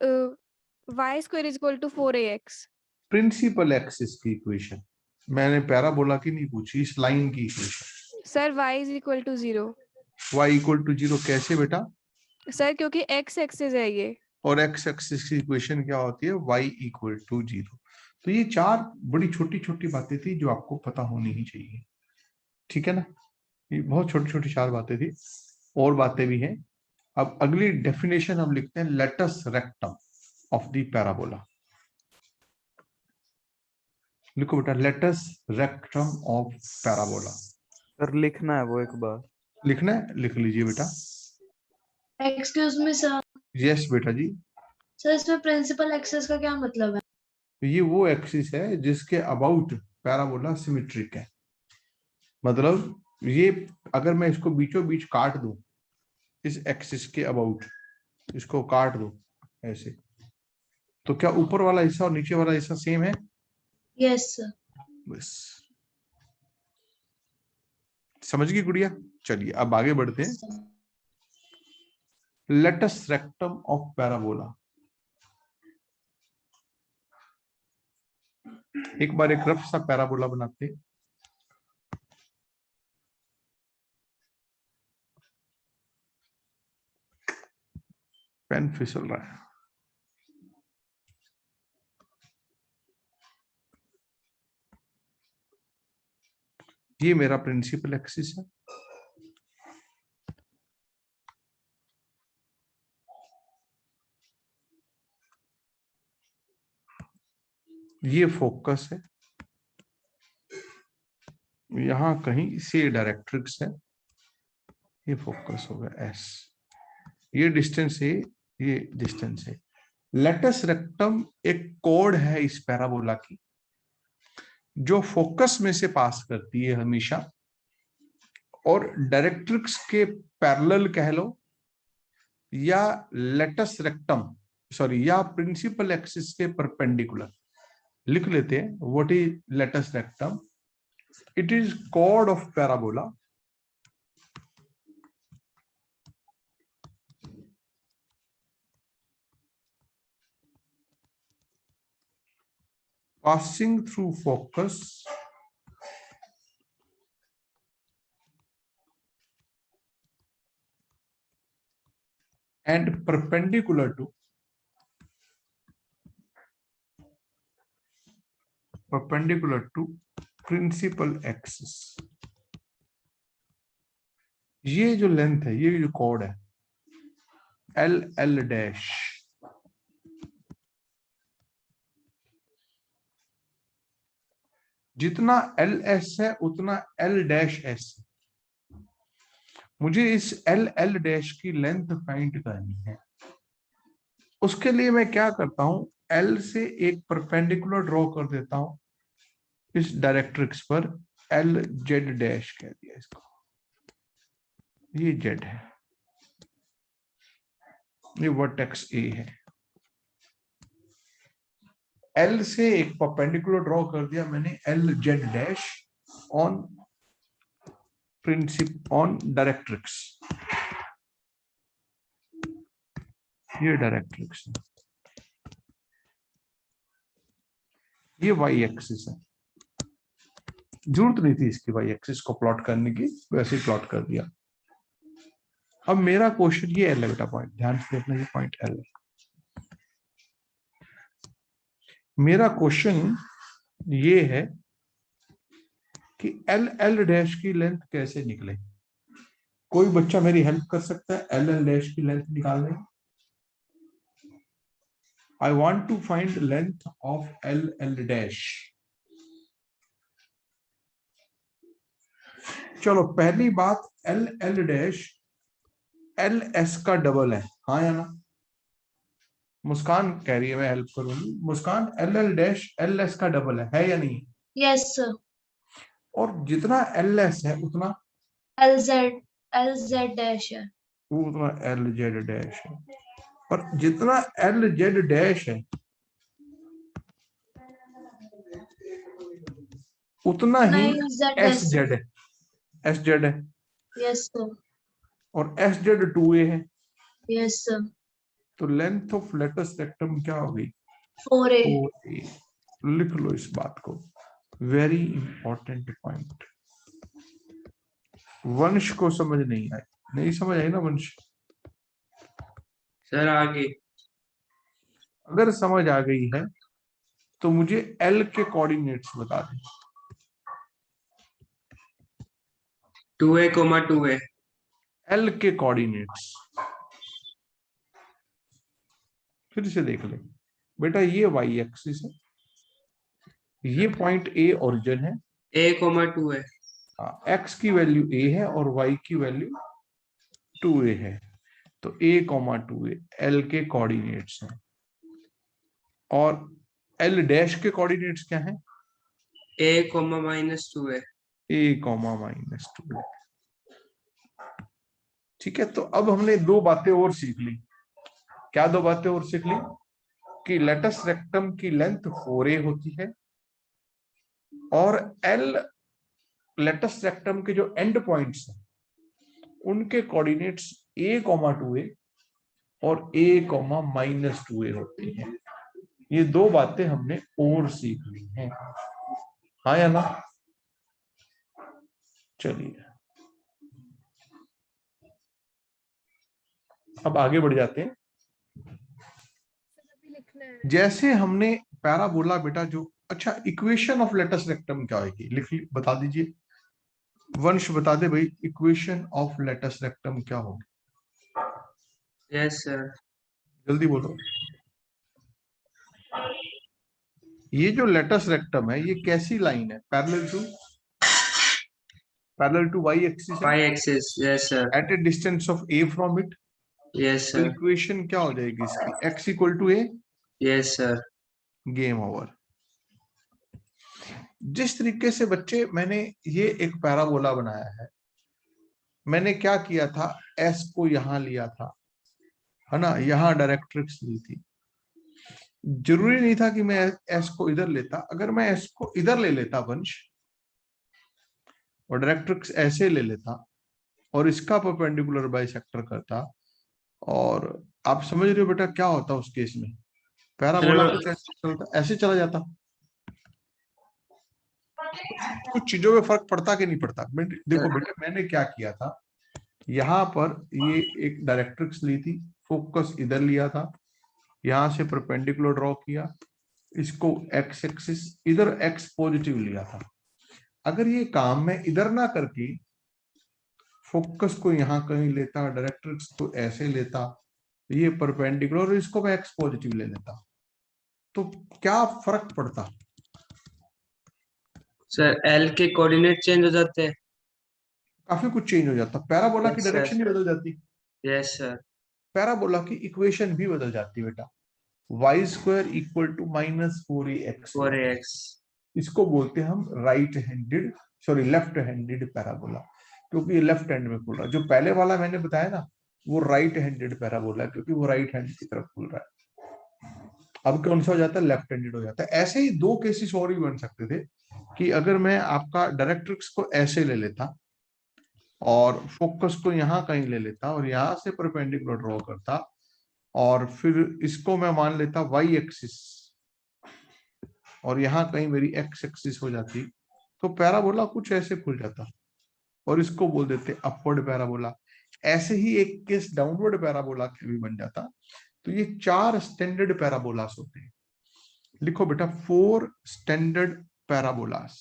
y square is equal to 4ax। Principal axis की इक्वेशन मैंने पैराबोला की नहीं पूछी, इस लाइन की equation. Sir y is equal to 0। y equal to 0 कैसे बेटा? सर क्योंकि x एक्सिस है ये। और x एक्सिस की इक्वेशन क्या होती है? y equal to 0। तो ये चार बड़ी छोटी छोटी बातें थी जो आपको पता होनी ही चाहिए, ठीक है ना। ये बहुत छोटी छोटी चार बातें थी, और बातें भी हैं। अब अगली डेफिनेशन हम लिखते हैं, latus rectum of the parabola. लिखो बेटा, latus rectum of parabola. Sir लिखना है वो एक बार। लिखना है, लिख लीजिए बेटा। Excuse me sir. यस बेटा जी। सर इसमें प्रिंसिपल एक्सेस का क्या मतलब है? ये वो एक्सिस है जिसके अबाउट पैराबोला सिमेट्रिक है। मतलब ये अगर मैं इसको बीचों बीच काट दूं, इस एक्सिस के अबाउट इसको काट दूं ऐसे, तो क्या ऊपर वाला हिस्सा और नीचे वाला हिस्सा सेम है? Yes sir. बस समझ गई गुड़िया। चलिए अब आगे बढ़ते हैं। Latus rectum of parabola. एक बार एक रफ सा पैराबोला बनाते हैं। पेन फिसल रहा है। ये मेरा प्रिंसिपल एक्सिस है। ये फोकस है, यहां कहीं से डायरेक्ट्रिक्स है, ये फोकस होगा एस। ये डिस्टेंस है, ये डिस्टेंस है। लेटस रेक्टम एक कोड है इस पैराबोला की जो फोकस में से पास करती है हमेशा, और डायरेक्ट्रिक्स के पैरेलल कह लो, या लेटस रेक्टम सॉरी या प्रिंसिपल एक्सिस के परपेंडिकुलर। लिख लेते हैं, what is latus rectum? It is कोड of parabola passing through focus and perpendicular to principal axis। ये जो लेंथ है, ये जो कोड है एल एल डैश, जितना एल एस है उतना एल डैश एस। मुझे इस एल एल डैश की लेंथ फाइंड करनी है। उसके लिए मैं क्या करता हूं, एल से एक परपेंडिकुलर ड्रॉ कर देता हूं इस डायरेक्ट्रिक्स पर। एल जेड डैश कह दिया इसको, ये जेड है, ये वर्टेक्स ए है। एल से एक परपेंडिकुलर ड्रॉ कर दिया मैंने, L Z dash on on directrix. ये डायरेक्ट्रिक्स है, ये वाई एक्सिस है। जरूरत नहीं थी इसकी वाई एक्सिस को प्लॉट करने की, वैसे ही प्लॉट कर दिया। अब मेरा क्वेश्चन ये एल है बेटा, पॉइंट ध्यान से देखना, ये पॉइंट एल है। मेरा क्वेश्चन ये है कि एल एल डैश की लेंथ कैसे निकले। कोई बच्चा मेरी हेल्प कर सकता है एल एल डैश की लेंथ निकालने? I want to find length of L L dash. चलो पहली बात, L L dash L S का डबल है, हाँ या ना? मुस्कान कह रही है मैं हेल्प करूंगी। Muskan, L L dash L S का डबल है या नहीं? Yes sir. और जितना एल एस है उतना एल जेड डैश है, उतना एल जेड डैश है। और जितना एल जेड डैश है उतना ही एस जेड है, एस जेड है। Yes sir. और एस जेड 2a है। Yes sir. तो लेंथ ऑफ लेटस रेक्टम क्या होगी? 4a। 4a। लिख लो इस बात को, वेरी इंपॉर्टेंट पॉइंट। वंश को समझ नहीं आई, नहीं समझ आई ना वंश? सर आगे अगर समझ आ गई है तो मुझे एल के कोऑर्डिनेट्स बता दें। 2a, 2a। एल के कोऑर्डिनेट्स फिर से देख ले बेटा, ये वाई एक्सिस है, ये पॉइंट ए ओरिजिन है, a, 2a। एक्स की वैल्यू ए है और वाई की वैल्यू 2a है। तो a, 2a एल के कोऑर्डिनेट्स हैं। और एल डैश के कोऑर्डिनेट्स क्या हैं? a, -2a। a, -2a। ठीक है, तो अब हमने दो बातें और सीख ली। क्या दो बातें और सीख ली? कि लेटस रेक्टम की लेंथ 4a होती है और एल लेटस रेक्टम के जो एंड पॉइंट्स हैं उनके कोऑर्डिनेट्स a, 2a और a, -2a होती हैं। ये दो बातें हमने और सीख ली हैं, हाँ या ना? चलिए अब आगे बढ़ जाते हैं। जैसे हमने पैराबोला बेटा जो, अच्छा इक्वेशन ऑफ लेटस रेक्टम क्या होगी, लिख बता दीजिए। वंश बता दे भाई, इक्वेशन ऑफ लेटस रेक्टम क्या होगी? Yes sir. जल्दी बोलो। ये जो लेटस रेक्टम है ये कैसी लाइन है? पैरेलल टू वाई एक्सिस है। y axis। Yes sir. At a distance of a from it. Yes तो सर। इक्वेशन क्या हो जाएगी इसकी? x = a। Yes sir. Game over. जिस तरीके से बच्चे मैंने ये एक पैराबोला बनाया है, मैंने क्या किया था, s को यहां लिया था, है ना, यहां डायरेक्ट्रिक्स ली थी। जरूरी नहीं था कि मैं s को इधर लेता। अगर मैं s को इधर ले लेता वंश और डायरेक्ट्रिक्स ऐसे ले लेता और इसका परपेंडिकुलर बाइसेक्टर करता, और आप समझ रहे हो बेटा क्या होता उस केस में? पैराबोला कुछ ऐसे चलता, ऐसे चला जाता। कुछ चीजों में फर्क पड़ता कि नहीं पड़ता? देखो बेटा, मैंने क्या किया था, यहाँ पर ये एक डायरेक्ट्रिक्स ली थी, फोकस इधर लिया था, यहां से परपेंडिकुलर ड्रॉ किया, इसको एक्स एक्सिस इधर एक्स पॉजिटिव लिया था। अगर ये काम मैं इधर ना करके फोकस को यहां कहीं लेता, डायरेक्ट्रिक्स को ऐसे लेता, ये परपेंडिकुलर, इसको मैं एक्स पॉजिटिव ले लेता, तो क्या फर्क पड़ता? सर एल के कोऑर्डिनेट चेंज हो जाते हैं। काफी कुछ चेंज हो जाता, पैराबोला की Yes, sir. डायरेक्शन ही बदल जाती, यस सर। पैराबोला की इक्वेशन भी बदल जाती बेटा। Y square equal to -4ax, 4ax। इसको बोलते हैं हम right handed, sorry left handed parabola, क्योंकि ये लेफ्ट हैंड में खुल रहा है। जो पहले वाला मैंने बताया ना, वो राइट हैंडेड पैराबोला है, क्योंकि वो राइट हैंड की तरफ खुल रहा है। अब कौन सा हो जाता है? लेफ्ट हैंडेड हो जाता है। ऐसे ही दो केसेस और भी बन सकते थे, कि अगर मैं आपका डायरेक्ट्रिक्स को ऐसे ले लेता और फोकस को यहाँ कहीं ले लेता और यहाँ से परपेंडिकुलर ड्रॉ करता, और फिर इसको मैं मान लेता वाई एक्सिस, और यहाँ कहीं मेरी एक्स एक्सिस हो जाती, तो पैराबोला कुछ ऐसे खुल जाता, और इसको बोल देते अपवर्ड पैराबोला। ऐसे ही एक केस डाउनवर्ड पैराबोला के भी बन जाता। तो ये 4 स्टैंडर्ड पैराबोलास होते हैं। लिखो बेटा 4 स्टैंडर्ड पैराबोलास।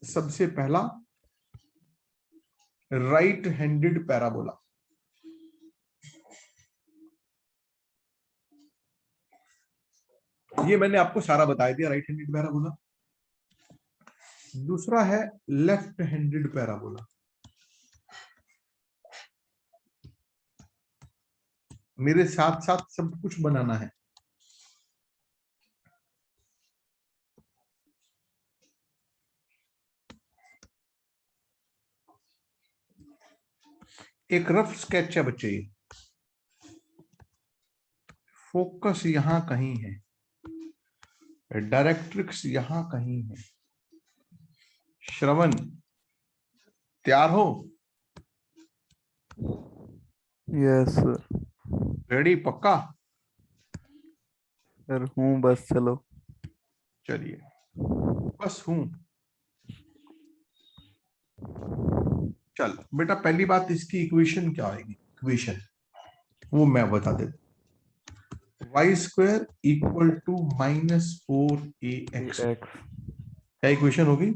सबसे पहला राइट हैंडेड पैराबोला, ये मैंने आपको सारा बता दिया, राइट हैंडेड पैराबोला। दूसरा है लेफ्ट हैंडेड पैराबोला। मेरे साथ साथ सब कुछ बनाना है। एक रफ स्केच है बच्चे, ये फोकस यहां कहीं है, डायरेक्ट्रिक्स यहां कहीं है। श्रवण तैयार हो? Yes sir. रेडी? पक्का? सर हूँ, बस चलो। चलिए, बस हूं। चल बेटा, पहली बात, इसकी इक्वेशन क्या आएगी? इक्वेशन वो मैं बता देता। Y square equal to -4ax, X क्या इक्वेशन होगी?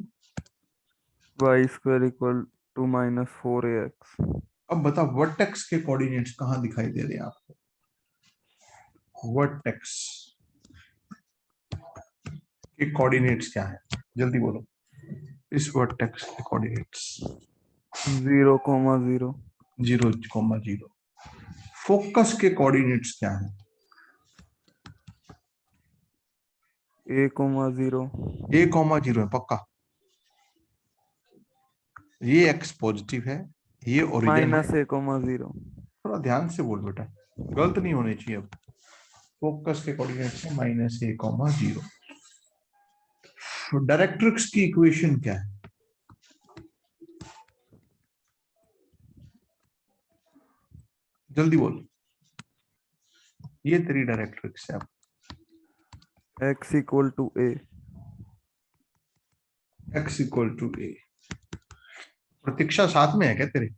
Y square equal to -4ax। अब बता, वर्टेक्स के कोऑर्डिनेट्स कहां दिखाई दे रहे हैं आपको? वर्टेक्स के कोऑर्डिनेट्स क्या है? जल्दी बोलो, इस वर्टेक्स के कोऑर्डिनेट्स। 0,0। 0,0। फोकस के कोऑर्डिनेट्स क्या है? A,0। 1,0 है, पक्का? ये एक्स पॉजिटिव है, ये ओरिजिन है। -A,0। थोड़ा ध्यान से बोल बेटा, गलत नहीं होनी चाहिए। अब फोकस के कोऑर्डिनेट्स है -A,0। डायरेक्ट्रिक्स की इक्वेशन क्या है? जल्दी बोल, ये तेरी डायरेक्ट्रिक्स है। अब x equal to A। x equal to A। Pratiksha साथ में है क्या तेरे?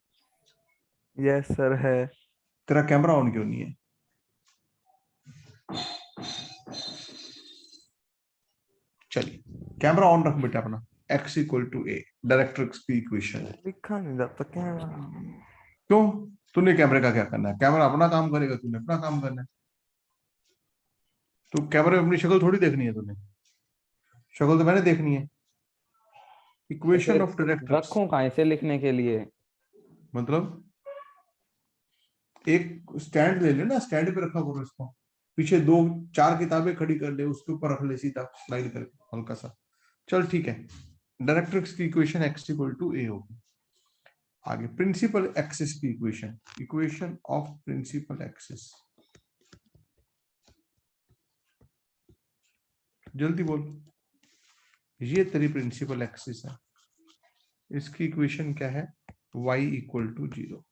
यस सर है। तेरा कैमरा ऑन क्यों नहीं है? चलिए, कैमरा ऑन रख बेटा अपना। x equal to A directrix की इक्वेशन है। लिखा नहीं जाता क्या? क्यों? तूने कैमरे का क्या करना है? कैमरा अपना काम करेगा, तूने अपना काम करना है। तो कैमरे में अपनी शक्ल थोड़ी देखनी है तूने, शक्ल तो मैंने देखनी है। इक्वेशन ऑफ डायरेक्ट्रिक्स रखूं कहाँ इसे लिखने के लिए? मतलब एक स्टैंड ले लेना, स्टैंड पे रखा करो इसको, पीछे 2-4 किताबें खड़ी कर ले, उसके ऊपर रख ले सीधा स्लाइड करके हल्का सा। चल ठीक है, डायरेक्ट्रिक्स की equation x equal to A होगी। आगे प्रिंसिपल एक्सिस की equation, equation of principal axis, जल्दी बोल। ये तेरी प्रिंसिपल एक्सिस है, इसकी इक्वेशन क्या है? y equal to 0।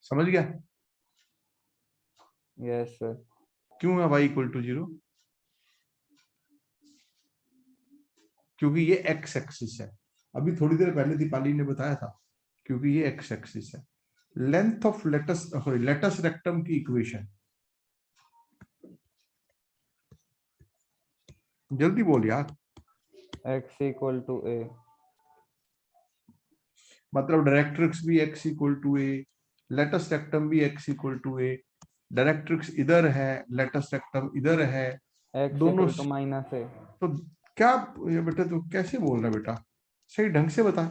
समझ गया? Yes sir. क्यों है y इक्वल टू 0? क्योंकि ये एक्स एक्सिस है। अभी थोड़ी देर पहले दीपाली ने बताया था, क्योंकि ये एक्स एक्सिस है। लेंथ ऑफ लेटस रेक्टम की इक्वेशन, जल्दी बोल यार। x इक्वल टू a, मतलब डायरेक्ट्रिक्स भी x equal to A, latus rectum भी x equal to A. Directrix इधर है, लेटस रेक्टम इधर है, x दोनों इक्वल टू माइनस a, तो क्या ये बेटा तू कैसे बोल रहा है बेटा, सही ढंग से बता।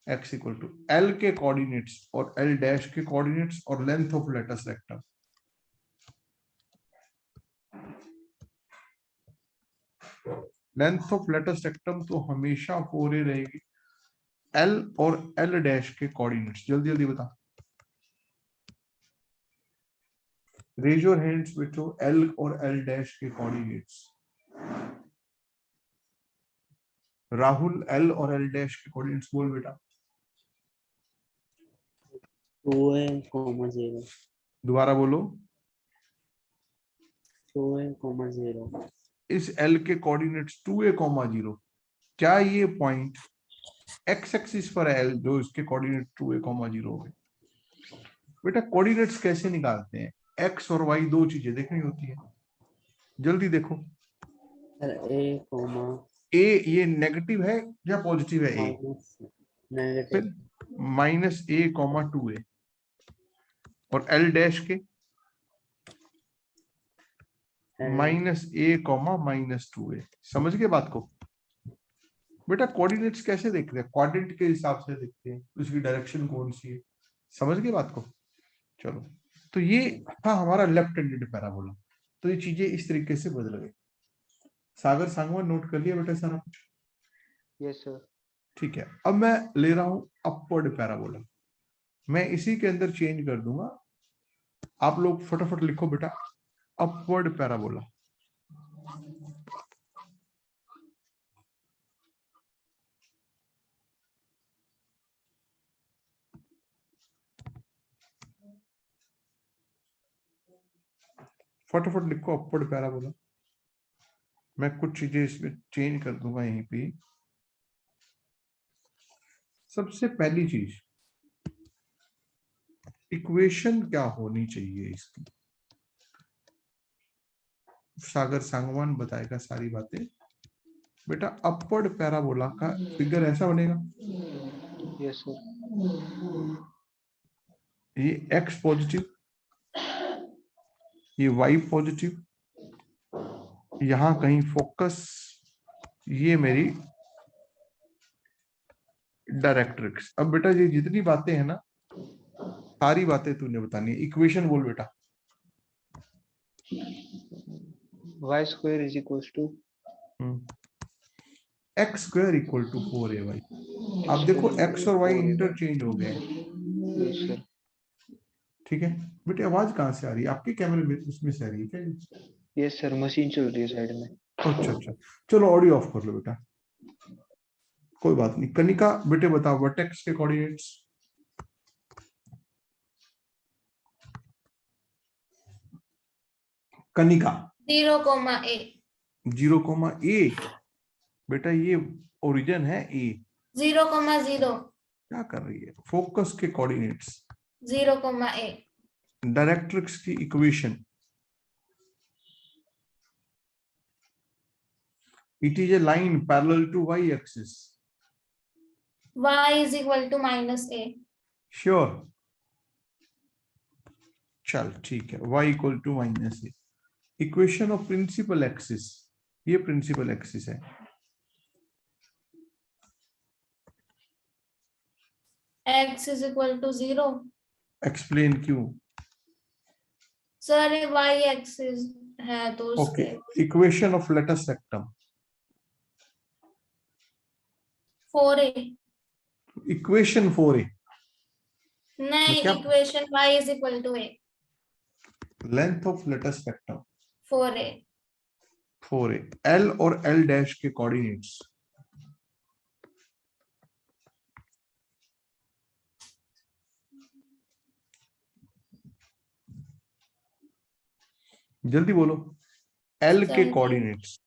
x इक्वल टू l के कोऑर्डिनेट्स और l डैश के कोऑर्डिनेट्स और length of latus rectum. Length of latus rectum तो हमेशा 4a रहेगी। l और l डैश के कोऑर्डिनेट्स जल्दी जल्दी बता। रेज योर हैंड्स बेटो, l और l डैश के कोऑर्डिनेट्स। राहुल l और l डैश के कोऑर्डिनेट्स बोल बेटा। 2a, 0, दोबारा बोलो। 2a, 0, इस l के कोऑर्डिनेट्स 2a, 0। क्या ये पॉइंट x एक्सिस पर है l, जो इसके कोऑर्डिनेट 2a, 0 हो गए? बेटा कोऑर्डिनेट्स कैसे निकालते हैं? x और y दो चीजें देखनी होती है, जल्दी देखो। सर a, a ये नेगेटिव है या पॉजिटिव है? a नेगेटिव, फिर माइनस a, 2a और l डैश के माइनस a, -2a। समझ गए बात को? बेटा कोऑर्डिनेट्स कैसे देखते हैं? क्वाड्रेंट के हिसाब से देखते हैं, उसकी डायरेक्शन कौन सी है। समझ गए बात को? चलो, तो ये था हमारा लेफ्ट हैंडेड पैराबोला। तो ये चीजें इस तरीके से बदल गई। सागर सांगवान नोट कर लिया बेटा सारा कुछ? Yes sir. ठीक है, अब मैं ले रहा हूं अपवर्ड पैराबोला। मैं इसी के अंदर चेंज कर दूंगा। आप लोग फटाफट लिखो बेटा, अपवर्ड पैराबोला। फटाफट लिखो अपवर्ड पैराबोला। मैं कुछ चीजें इसमें चेंज कर दूंगा यहीं पे। सबसे पहली चीज, इक्वेशन क्या होनी चाहिए इसकी? सागर सांगवान बताएगा सारी बातें। बेटा अपवर्ड पैराबोला का फिगर ऐसा बनेगा, यस सर। ये x पॉजिटिव, ये y पॉजिटिव, यहां कहीं फोकस, ये मेरी डायरेक्ट्रिक्स। अब बेटा ये जितनी बातें हैं ना, सारी बातें तूने बतानी है। इक्वेशन बोल बेटा। y square is equals to x square equal to 4ay। अब देखो x और y इंटरचेंज हो गए हैं। Yes sir. ठीक है बेटे, आवाज कहाँ से आ रही है? आपके कैमरे में उसमें से आ रही है क्या? यस सर, मशीन चल रही है साइड में। अच्छा अच्छा, चलो ऑडियो ऑफ कर लो बेटा, कोई बात नहीं। कनिका बेटे बताओ वर्टेक्स के कोऑर्डिनेट्स। Kanika 0,a 0,a। बेटा ये ओरिजिन है a। 0,0 क्या कर रही है? फोकस के कोऑर्डिनेट्स, 0,a डायरेक्ट्रिक्स की equation. It is a line parallel to y axis. y is equal to -a Sure. चल ठीक है, y equal to -a। Equation of principal axis, ये प्रिंसिपल एक्सिस है। x is equal to 0 explain क्यों? Sir y axis है तो okay, उसके equation of latus rectum. 4a equation 4a नहीं, क्या? Equation y is equal to a length of latus rectum 4a 4a। l और l dash के coordinates. जल्दी बोलो, l के 17 कोऑर्डिनेट्स।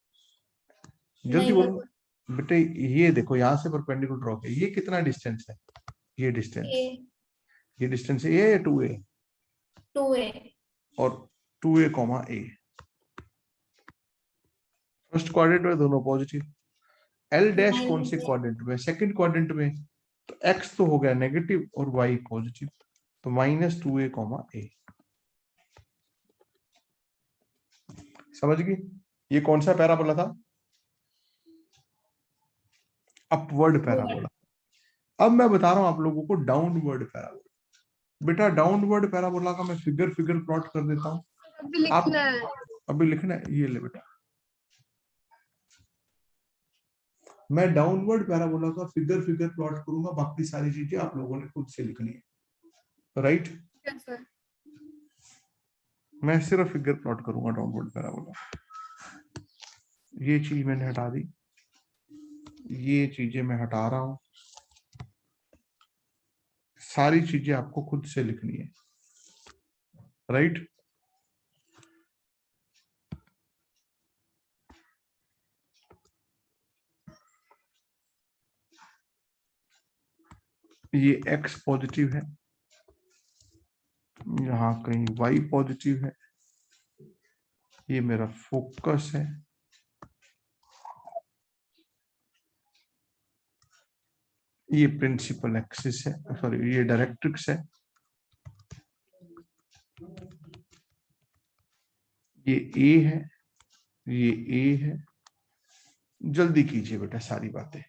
जल्दी नहीं बोलो, बेटे ये देखो यहाँ से परपेंडिकुलर ड्रॉ किया, ये कितना डिस्टेंस है, ये डिस्टेंस, A, ये डिस्टेंस ए या 2a, 2A, और 2a comma a, first quadrant में दोनों पॉजिटिव। एल डैश कौन से क्वाड्रेंट में, सेकंड क्वाड्रेंट में, तो x तो हो गया नेगेटिव और y पॉजिटिव, तो -2a कॉमा a। समझ गई? ये कौन सा पैराबोला था? Upward parabola. अब मैं बता रहा हूं आप लोगों को डाउनवर्ड पैराबोला। बेटा डाउनवर्ड पैराबोला का मैं फिगर प्लॉट कर देता हूं। अभी लिखना है। अभी लिखना है, ये ले बेटा, मैं डाउनवर्ड पैराबोला का फिगर प्लॉट करूंगा, बाकी सारी चीजें आप लोगों ने खुद से लिखनी है, राइट? Yes, sir. मैं सिर्फ फिगर प्लॉट करूंगा डाउनवर्ड पैराबोला। ये चीज मैंने हटा दी, ये चीजें मैं हटा रहा हूं, सारी चीजें आपको खुद से लिखनी है, राइट? ये x पॉजिटिव है, यहाँ कहीं y पॉजिटिव है, ये मेरा फोकस है, ये प्रिंसिपल एक्सिस है, सॉरी ये डायरेक्ट्रिक्स है, ये A है, ये A है। जल्दी कीजिए बेटा सारी बातें।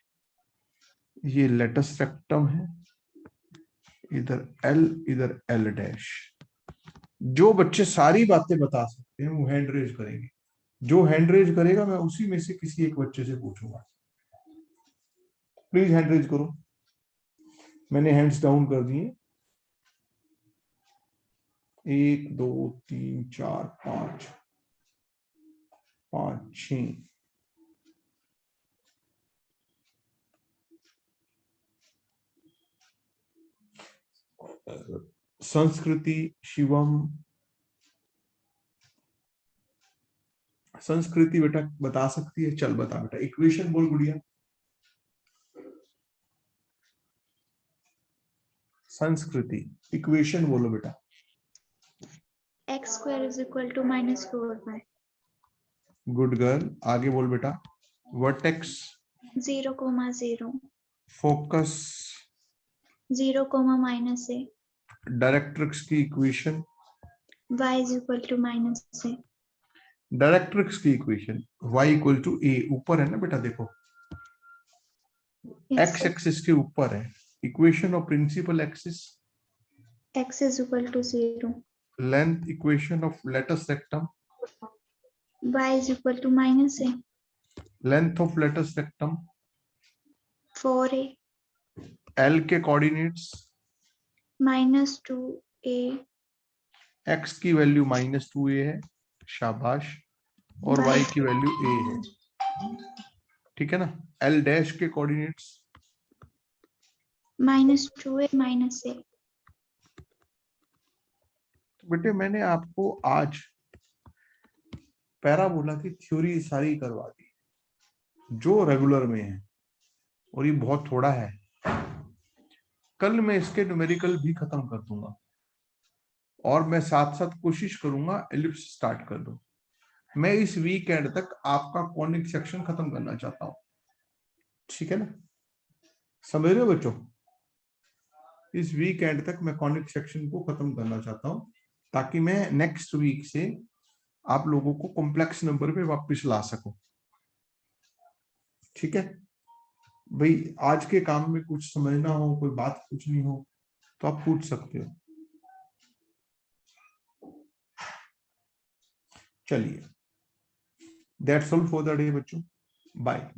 ये लेटस रेक्टम है, इधर L, इधर L डैश। जो बच्चे सारी बातें बता सकते हैं वो हैंड रेज करेंगे, जो हैंड रेज करेगा मैं उसी में से किसी एक बच्चे से पूछूंगा। प्लीज हैंड रेज करो, मैंने हैंड्स डाउन कर दिए, 1 2 3 4 5 5 6। संस्कृति, शिवम, संस्कृति बेटा बता सकती है, चल बता बेटा, इक्वेशन बोल गुड़िया। संस्कृति इक्वेशन बोलो बेटा। x square is equal to -4y, good girl, आगे बोल बेटा। वर्टेक्स, 0, 0, फोकस, 0, -a, डायरेक्ट्रिक्स की equation, y is equal to -a, directrix की equation y equal to a, ऊपर है ना बेटा देखो, yes, x sir. एक्सिस के ऊपर है। Equation of principal axis, x is equal to 0, length equation of latus rectum, y is equal to -a, length of latus rectum, 4a, L के coordinates, -2a, x की value -2a है, शाबाश, और y की value a है, ठीक है ना? L डैश के कोऑर्डिनेट्स, -2a, -a, बेटे मैंने आपको आज पैराबोला की थ्योरी सारी करवा दी जो रेगुलर में है, और ये बहुत थोड़ा है। कल मैं इसके न्यूमेरिकल भी खत्म कर दूंगा, और मैं साथ साथ कोशिश करूंगा एलिप्स स्टार्ट कर दूं। मैं इस वीकेंड तक आपका कॉनिक सेक्शन खत्म करना चाहता हूं, ठीक है ना? समझ रहे हो बच्चों? इस वीकेंड तक मैं कॉनिक सेक्शन को खत्म करना चाहता हूं, ताकि मैं नेक्स्ट वीक से आप लोगों को कॉम्प्लेक्स नंबर पे वापस ला सकूं, ठीक है भाई? आज के काम में कुछ समझना हो, कोई बात पूछनी हो तो आप पूछ सकते हो। चलिए, that's all for the day बच्चों, बाय।